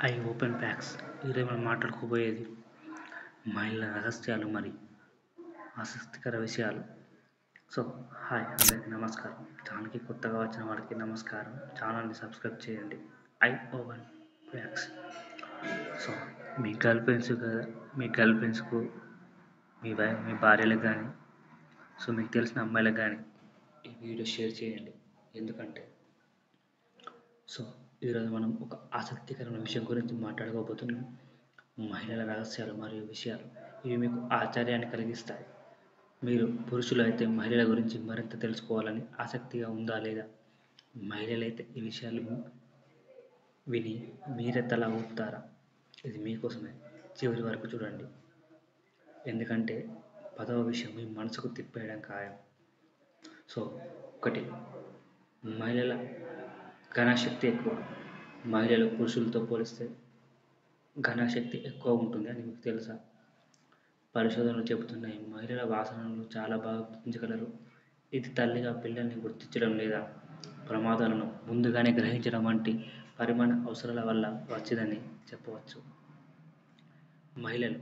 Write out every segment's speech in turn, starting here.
I open facts ఈరోజు మనం మాట్లాడుకోబోయేది మహిళల రహస్యాలు మరి ఆసక్తికర విషయాలు. సో హాయ్, అందరికీ నమస్కారం. ఛానల్కి కొత్తగా వచ్చిన వాళ్ళకి నమస్కారం. ఛానల్ని సబ్స్క్రైబ్ చేయండి. I open facts. సో మీ గర్ల్ ఫ్రెండ్స్కు మీ భార్యలకు కానీ, సో మీకు తెలిసిన అమ్మాయిలకు కానీ ఈ వీడియో షేర్ చేయండి. ఎందుకంటే సో ఈరోజు మనం ఒక ఆసక్తికరమైన విషయం గురించి మాట్లాడుకోబోతున్నాం. మహిళల రహస్యాలు మరియు విషయాలు. ఇవి మీకు ఆశ్చర్యాన్ని కలిగిస్తాయి. మీరు పురుషులు అయితే మహిళల గురించి మరింత తెలుసుకోవాలని ఆసక్తిగా ఉందా లేదా? మహిళలైతే ఈ విషయాలు విని మీరే తల ఊపుతారా? ఇది మీకోసమే. చివరి వరకు చూడండి. ఎందుకంటే 10వ విషయం మీ మనసుకు తిప్పేయడం ఖాయం. సో ఒకటి, మహిళల ఘనశక్తి ఎక్కువ. మహిళలు పురుషులతో పోలిస్తే ఘనశక్తి ఎక్కువ ఉంటుంది అని మీకు తెలుసా? పరిశోధనలు చెబుతున్నాయి. మహిళల వాసనలను చాలా బాగా గుర్తించగలరు. ఇది తల్లిగా పిల్లల్ని గుర్తించడం లేదా ప్రమాదాలను ముందుగానే గ్రహించడం వంటి పరిమాణ అవసరాల వల్ల వచ్చిందని చెప్పవచ్చు. మహిళలు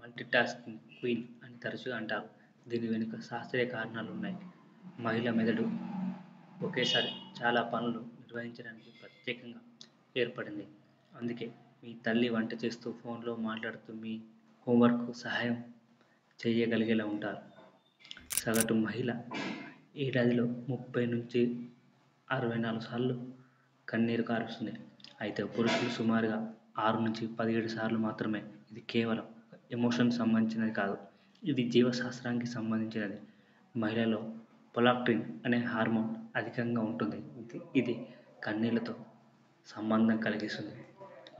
మల్టీటాస్కింగ్ క్వీన్ అని తరచుగా అంటారు. దీని వెనుక శాస్త్రీయ కారణాలు ఉన్నాయి. మహిళ మెదడు ఒకేసారి చాలా పనులు నిర్వహించడానికి ప్రత్యేకంగా ఏర్పడింది. అందుకే మీ తల్లి వంట చేస్తూ, ఫోన్లో మాట్లాడుతూ మీ హోంవర్క్ సహాయం చేయగలిగేలా ఉంటారు. సగటు మహిళ ఏడాదిలో 30 నుంచి 64 సార్లు కన్నీరు కారుస్తుంది. అయితే పురుషులు సుమారుగా 6 నుంచి 17 సార్లు మాత్రమే. ఇది కేవలం ఎమోషన్ సంబంధించినది కాదు, ఇది జీవశాస్త్రానికి సంబంధించినది. మహిళలో ప్రొలాక్టిన్ అనే హార్మోన్ అధికంగా ఉంటుంది. ఇది కన్నీళ్లతో సంబంధం కలిగిస్తుంది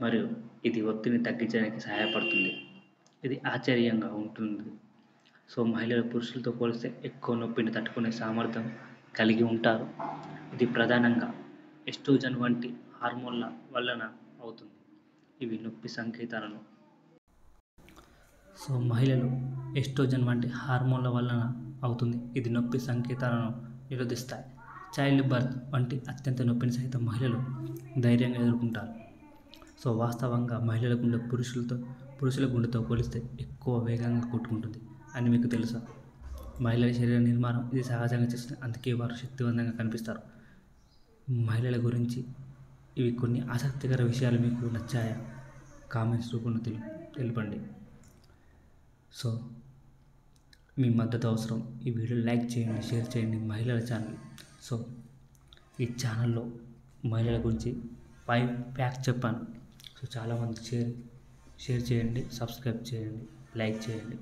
మరియు ఇది ఒత్తిడిని తగ్గించడానికి సహాయపడుతుంది. ఇది ఆశ్చర్యంగా ఉంటుంది. సో మహిళలు పురుషులతో పోలిస్తే ఎక్కువ నొప్పిని తట్టుకునే సామర్థ్యం కలిగి ఉంటారు. ఇది ప్రధానంగా ఎస్ట్రోజన్ వంటి హార్మోన్ల వలన అవుతుంది. ఇవి నొప్పి సంకేతాలను ఇది నొప్పి సంకేతాలను నిరోధిస్తాయి. చైల్డ్ బర్త్ వంటి అత్యంత నొప్పిని సైతం మహిళలు ధైర్యంగా ఎదుర్కొంటారు. సో వాస్తవంగా మహిళల గుండె పురుషుల గుండెతో పోలిస్తే ఎక్కువ వేగంగా కొట్టుకుంటుంది అని మీకు తెలుసా? మహిళల శరీర నిర్మాణం ఇది సహజంగా చేస్తుంది. అందుకే వారు శక్తివంతంగా కనిపిస్తారు. మహిళల గురించి ఇవి కొన్ని ఆసక్తికర విషయాలు మీకు నచ్చాయా? కామెంట్స్ రూపంలో తెలపండి. సో మీ మద్దతు అవసరం. ఈ వీడియో లైక్ చేయండి, షేర్ చేయండి. మహిళల ఛానల్. సో ఈ ఛానల్లో మహిళల గురించి 5 ఫ్యాక్ట్స్ చెప్పాను. సో చాలామంది షేర్ చేయండి, సబ్స్క్రైబ్ చేయండి, లైక్ చేయండి.